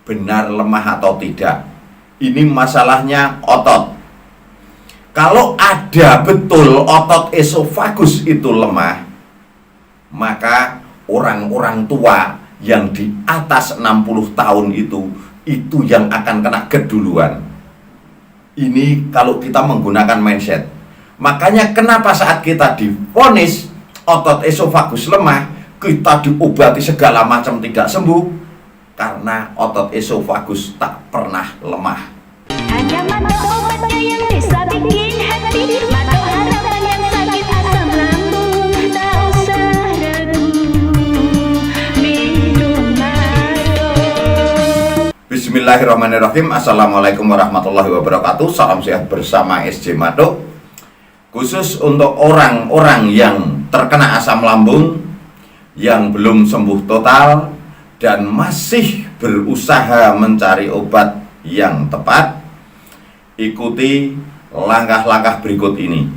benar lemah atau tidak. Ini masalahnya otot. Kalau ada betul otot esofagus itu lemah, maka orang-orang tua yang di atas 60 tahun itu yang akan kena GERD duluan. Ini kalau kita menggunakan mindset. Makanya kenapa saat kita divonis otot esofagus lemah, kita diobati segala macam tidak sembuh, karena otot esofagus tak pernah lemah. Hanya mata obatnya yang bisa bikin hati mata harapan yang sakit asam lambung. Tak usah ragu, minum Mado. Bismillahirrahmanirrahim. Assalamualaikum warahmatullahi wabarakatuh. Salam sehat bersama SJ Mado. Khusus untuk orang-orang yang terkena asam lambung, yang belum sembuh total dan masih berusaha mencari obat yang tepat, ikuti langkah-langkah berikut ini.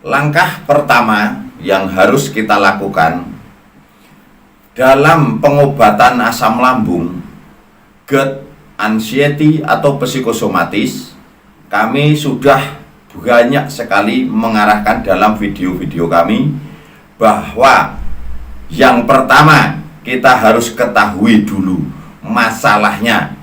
Langkah pertama yang harus kita lakukan dalam pengobatan asam lambung, GERD, anxiety atau psikosomatis, kami sudah banyak sekali mengarahkan dalam video-video kami bahwa yang pertama kita harus ketahui dulu masalahnya.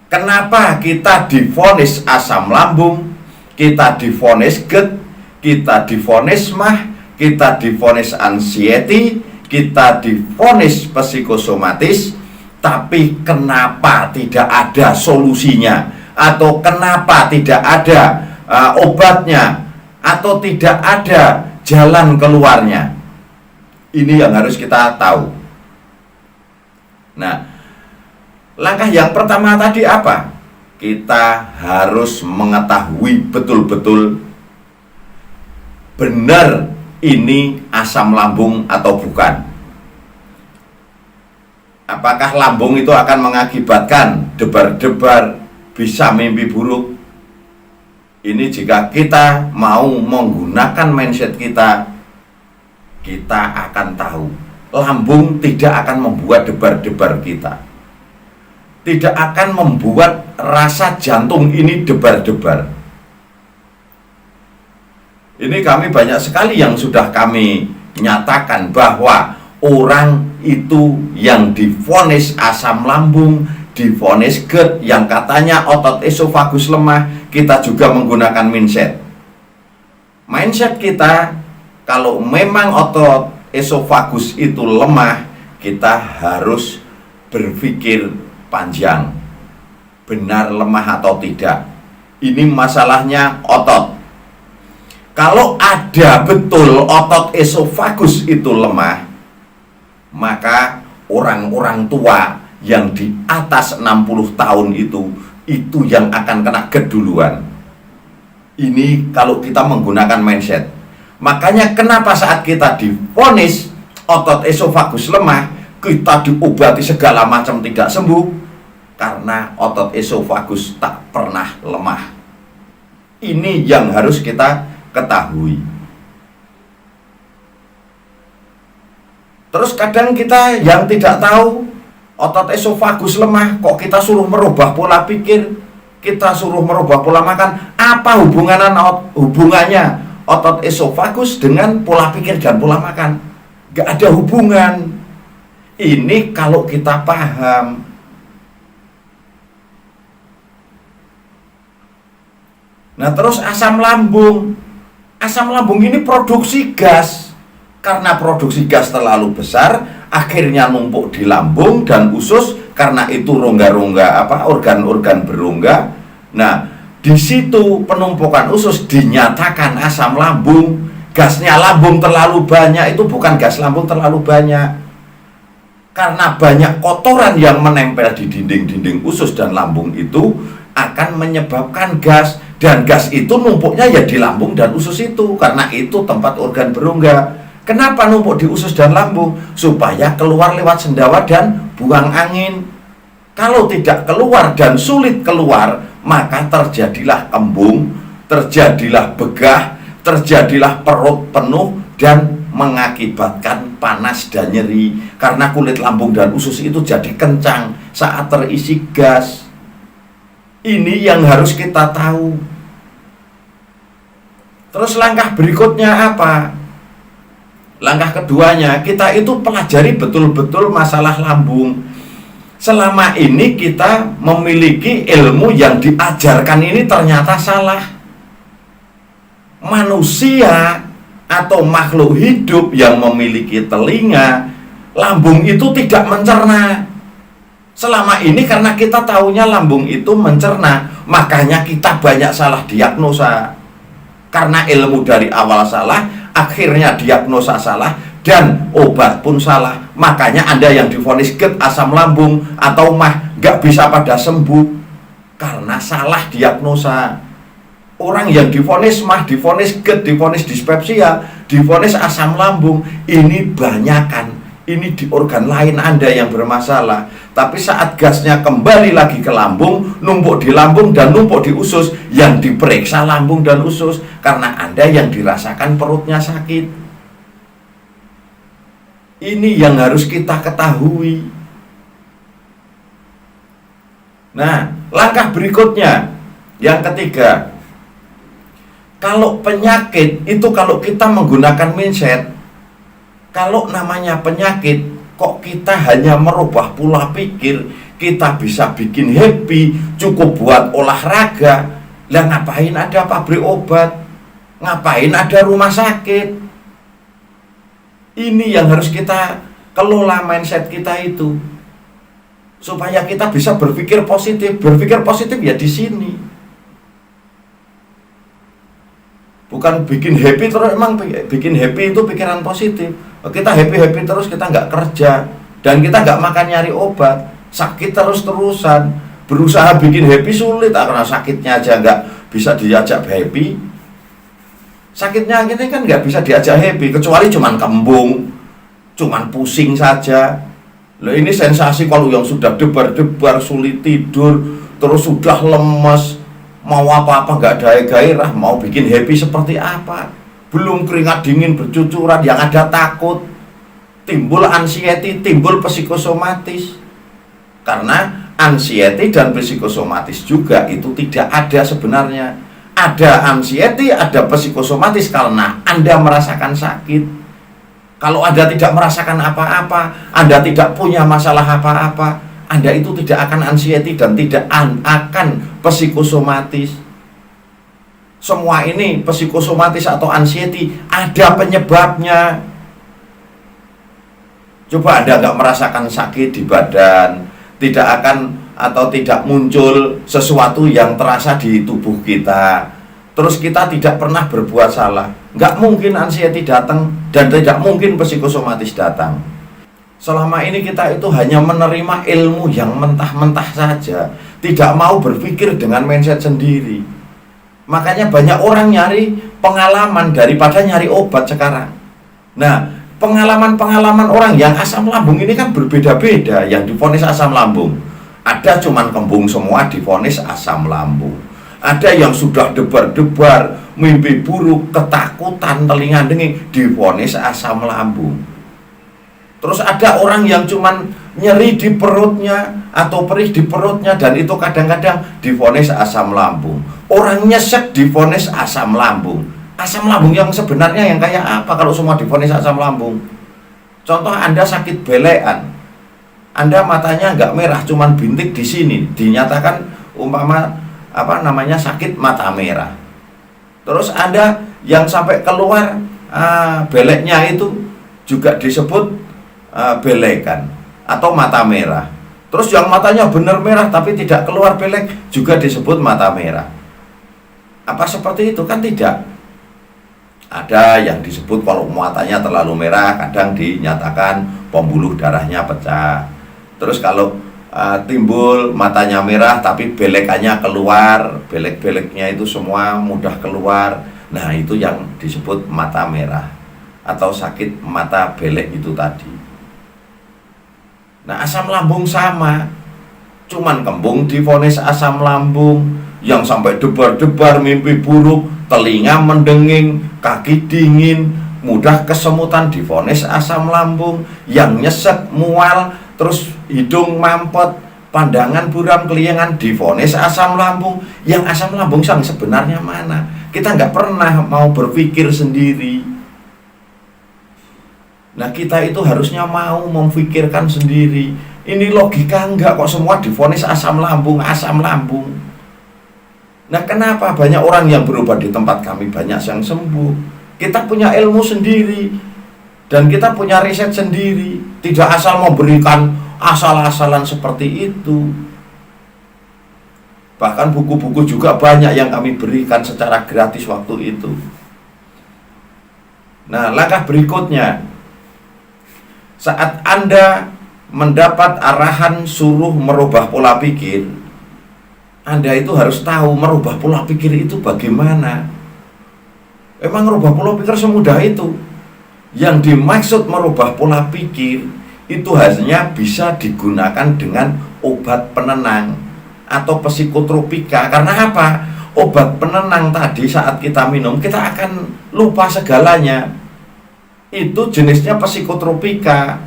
Kenapa kita divonis asam lambung, kita divonis GERD, kita divonis MAH, kita divonis anxiety, kita divonis psikosomatis, tapi kenapa tidak ada solusinya, atau kenapa tidak ada obatnya, atau tidak ada jalan keluarnya? Ini yang harus kita tahu. Nah, langkah yang pertama tadi apa? Kita harus mengetahui betul-betul benar ini asam lambung atau bukan. Apakah lambung itu akan mengakibatkan debar-debar, bisa mimpi buruk? Ini jika kita mau menggunakan mindset kita akan tahu lambung tidak akan membuat debar-debar kita, tidak akan membuat rasa jantung ini debar-debar. Ini kami banyak sekali yang sudah kami nyatakan bahwa orang itu yang divonis asam lambung, divonis GERD, yang katanya otot esofagus lemah, kita juga menggunakan mindset. Mindset kita, kalau memang otot esofagus itu lemah, kita harus berpikir panjang, benar lemah atau tidak. Ini masalahnya otot. Kalau ada betul otot esofagus itu lemah, maka orang-orang tua yang di atas 60 tahun itu yang akan kena GERD duluan. Ini kalau kita menggunakan mindset. Makanya kenapa saat kita divonis otot esofagus lemah, kita diobati segala macam tidak sembuh, karena otot esofagus tak pernah lemah. Ini yang harus kita ketahui. Terus kadang kita yang tidak tahu otot esofagus lemah, kok kita suruh merubah pola pikir, kita suruh merubah pola makan. Apa hubungannya otot esofagus dengan pola pikir dan pola makan? Gak ada hubungan. Ini kalau kita paham. Nah, terus asam lambung. Asam lambung ini produksi gas. Karena produksi gas terlalu besar, akhirnya numpuk di lambung dan usus. Karena itu rongga-rongga organ-organ berongga. Nah, di situ penumpukan usus dinyatakan asam lambung. Gasnya lambung terlalu banyak, itu bukan gas lambung terlalu banyak. Karena banyak kotoran yang menempel di dinding-dinding usus dan lambung itu akan menyebabkan gas. Dan gas itu numpuknya ya di lambung dan usus itu, karena itu tempat organ berongga. Kenapa numpuk di usus dan lambung? Supaya keluar lewat sendawa dan buang angin. Kalau tidak keluar dan sulit keluar, maka terjadilah kembung, terjadilah begah, terjadilah perut penuh dan mengakibatkan panas dan nyeri, karena kulit lambung dan usus itu jadi kencang saat terisi gas. Ini yang harus kita tahu. Terus langkah berikutnya apa? Langkah keduanya, kita itu pelajari betul-betul masalah lambung. Selama ini kita memiliki ilmu yang diajarkan ini ternyata salah. Manusia atau makhluk hidup yang memiliki telinga, lambung itu tidak mencerna. Selama ini karena kita taunya lambung itu mencerna, makanya kita banyak salah diagnosa. Karena ilmu dari awal salah, akhirnya diagnosa salah, dan obat pun salah. Makanya Anda yang divonis GERD, asam lambung, atau MAH gak bisa pada sembuh karena salah diagnosa. Orang yang divonis MAH, divonis GERD, divonis dispepsia, divonis asam lambung, ini banyakan. Ini di organ lain Anda yang bermasalah. Tapi saat gasnya kembali lagi ke lambung, numpuk di lambung dan numpuk di usus, yang diperiksa lambung dan usus, karena Anda yang dirasakan perutnya sakit. Ini yang harus kita ketahui. Nah, langkah berikutnya, yang ketiga, kalau penyakit itu, kalau kita menggunakan mindset, kalau namanya penyakit, kok kita hanya merubah pola pikir, kita bisa bikin happy, cukup buat olahraga. Lah ngapain ada pabrik obat? Ngapain ada rumah sakit? Ini yang harus kita kelola mindset kita itu, supaya kita bisa berpikir positif. Berpikir positif ya di sini. Bukan bikin happy terus. Emang bikin happy itu pikiran positif. Kita happy terus, kita nggak kerja, dan kita nggak makan nyari obat, sakit terus-terusan. Berusaha bikin happy sulit, karena sakitnya aja nggak bisa diajak happy. Sakitnya kita kan nggak bisa diajak happy, kecuali cuman kembung, cuman pusing saja. Loh, ini sensasi kalau yang sudah debar-debar, sulit tidur, terus sudah lemes, mau apa-apa nggak ada gairah, mau bikin happy seperti apa? Belum keringat dingin bercucuran, yang ada takut, timbul anxiety, timbul psikosomatis. Karena anxiety dan psikosomatis juga itu tidak ada sebenarnya. Ada anxiety, ada psikosomatis karena Anda merasakan sakit. Kalau Anda tidak merasakan apa-apa, Anda tidak punya masalah apa-apa, Anda itu tidak akan anxiety dan tidak akan psikosomatis. Semua ini psikosomatis atau anxiety ada penyebabnya. Coba Anda nggak merasakan sakit di badan, tidak akan atau tidak muncul sesuatu yang terasa di tubuh kita, terus kita tidak pernah berbuat salah, nggak mungkin anxiety datang dan tidak mungkin psikosomatis datang. Selama ini kita itu hanya menerima ilmu yang mentah-mentah saja, tidak mau berpikir dengan mindset sendiri. Makanya banyak orang nyari pengalaman daripada nyari obat sekarang. Nah, pengalaman-pengalaman orang yang asam lambung ini kan berbeda-beda. Yang divonis asam lambung, ada cuman kembung semua divonis asam lambung. Ada yang sudah debar-debar, mimpi buruk, ketakutan, telinga denging, divonis asam lambung. Terus ada orang yang cuman nyeri di perutnya atau perih di perutnya, dan itu kadang-kadang divonis asam lambung. Orang nyesek divonis asam lambung. Asam lambung yang sebenarnya yang kayak apa kalau semua divonis asam lambung? Contoh, Anda sakit belekan, Anda matanya nggak merah, cuman bintik di sini, dinyatakan umpama sakit mata merah. Terus Anda yang sampai keluar beleknya itu juga disebut belekan atau mata merah. Terus yang matanya benar merah tapi tidak keluar belek juga disebut mata merah. Apa seperti itu? Kan tidak. Ada yang disebut kalau matanya terlalu merah, kadang dinyatakan pembuluh darahnya pecah. Terus kalau timbul matanya merah tapi belekannya keluar, belek-beleknya itu semua mudah keluar, nah itu yang disebut mata merah atau sakit mata belek itu tadi. Nah, asam lambung sama, cuman kembung divonis asam lambung, yang sampai debar-debar, mimpi buruk, telinga mendenging, kaki dingin, mudah kesemutan divonis asam lambung, yang nyesek, mual, terus hidung mampet, pandangan buram, keliengan divonis asam lambung. Yang asam lambung yang sebenarnya mana? Kita nggak pernah mau berpikir sendiri. Nah, kita itu harusnya mau memfikirkan sendiri. Ini logika enggak kok semua divonis asam lambung, asam lambung. Nah, kenapa banyak orang yang berobat di tempat kami banyak yang sembuh? Kita punya ilmu sendiri dan kita punya riset sendiri. Tidak asal memberikan asal-asalan seperti itu. Bahkan buku-buku juga banyak yang kami berikan secara gratis waktu itu. Nah, langkah berikutnya, saat Anda mendapat arahan suruh merubah pola pikir, Anda itu harus tahu merubah pola pikir itu bagaimana. Emang merubah pola pikir semudah itu? Yang dimaksud merubah pola pikir itu hanya bisa digunakan dengan obat penenang atau psikotropika. Karena apa? Obat penenang tadi saat kita minum, kita akan lupa segalanya. Itu jenisnya psikotropika.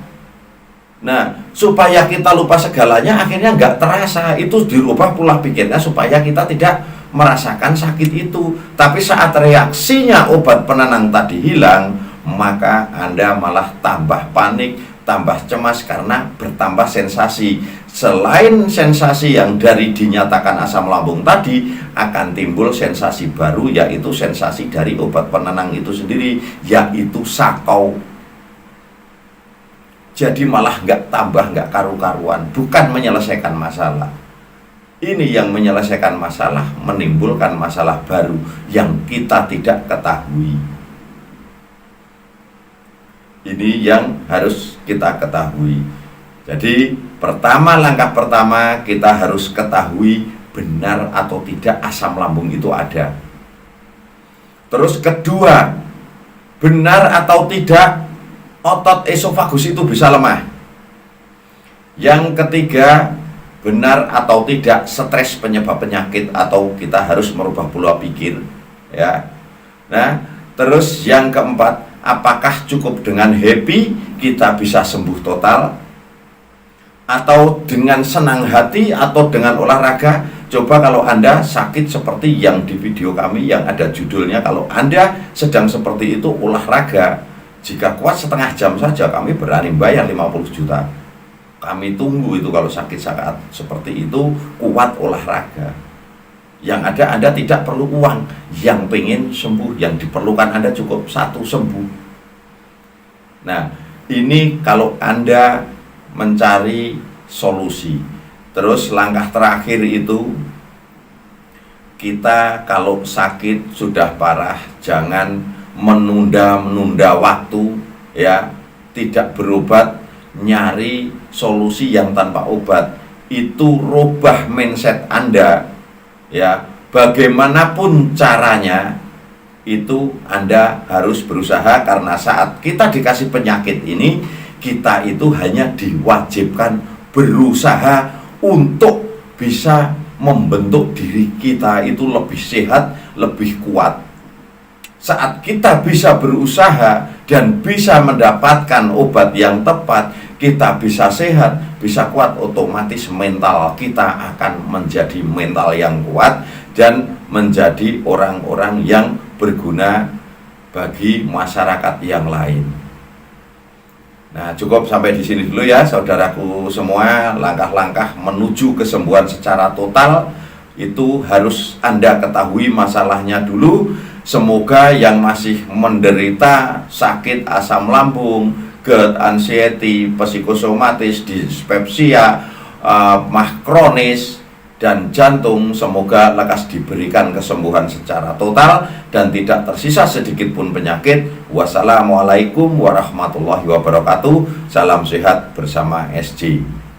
Nah, supaya kita lupa segalanya, akhirnya nggak terasa. Itu dirubah pola pikirnya supaya kita tidak merasakan sakit itu. Tapi saat reaksinya obat penenang tadi hilang, maka Anda malah tambah panik, tambah cemas karena bertambah sensasi. Selain sensasi yang dari dinyatakan asam lambung tadi, akan timbul sensasi baru, yaitu sensasi dari obat penenang itu sendiri, yaitu sakau. Jadi malah nggak karu-karuan, bukan menyelesaikan masalah. Ini yang menyelesaikan masalah, menimbulkan masalah baru yang kita tidak ketahui. Ini yang harus kita ketahui. Jadi langkah pertama kita harus ketahui benar atau tidak asam lambung itu ada. Terus kedua, benar atau tidak otot esofagus itu bisa lemah. Yang ketiga, benar atau tidak stres penyebab penyakit atau kita harus merubah pola pikir, ya. Nah, terus yang keempat, apakah cukup dengan happy kita bisa sembuh total, atau dengan senang hati, atau dengan olahraga? Coba kalau Anda sakit seperti yang di video kami yang ada judulnya, kalau Anda sedang seperti itu olahraga, jika kuat setengah jam saja kami berani bayar 50 juta. Kami tunggu itu kalau sakit saat seperti itu, kuat olahraga. Yang ada Anda tidak perlu uang. Yang pengen sembuh, yang diperlukan Anda cukup satu sembuh. Nah, ini kalau Anda mencari solusi. Terus langkah terakhir itu, kita kalau sakit sudah parah, jangan menunda waktu, ya. Tidak berobat, nyari solusi yang tanpa obat. Itu rubah mindset Anda, ya. Bagaimanapun caranya, itu Anda harus berusaha. Karena saat kita dikasih penyakit ini, kita itu hanya diwajibkan berusaha untuk bisa membentuk diri kita itu lebih sehat, lebih kuat. Saat kita bisa berusaha dan bisa mendapatkan obat yang tepat, kita bisa sehat, bisa kuat, otomatis mental kita akan menjadi mental yang kuat dan menjadi orang-orang yang berguna bagi masyarakat yang lain. Nah, cukup sampai di sini dulu ya, saudaraku semua. Langkah-langkah menuju kesembuhan secara total itu harus Anda ketahui masalahnya dulu. Semoga yang masih menderita sakit asam lambung, GERD, anxiety, psikosomatis, dispepsia, mah kronis, dan jantung, semoga lekas diberikan kesembuhan secara total dan tidak tersisa sedikit pun penyakit. Wassalamualaikum warahmatullahi wabarakatuh. Salam sehat bersama SJ.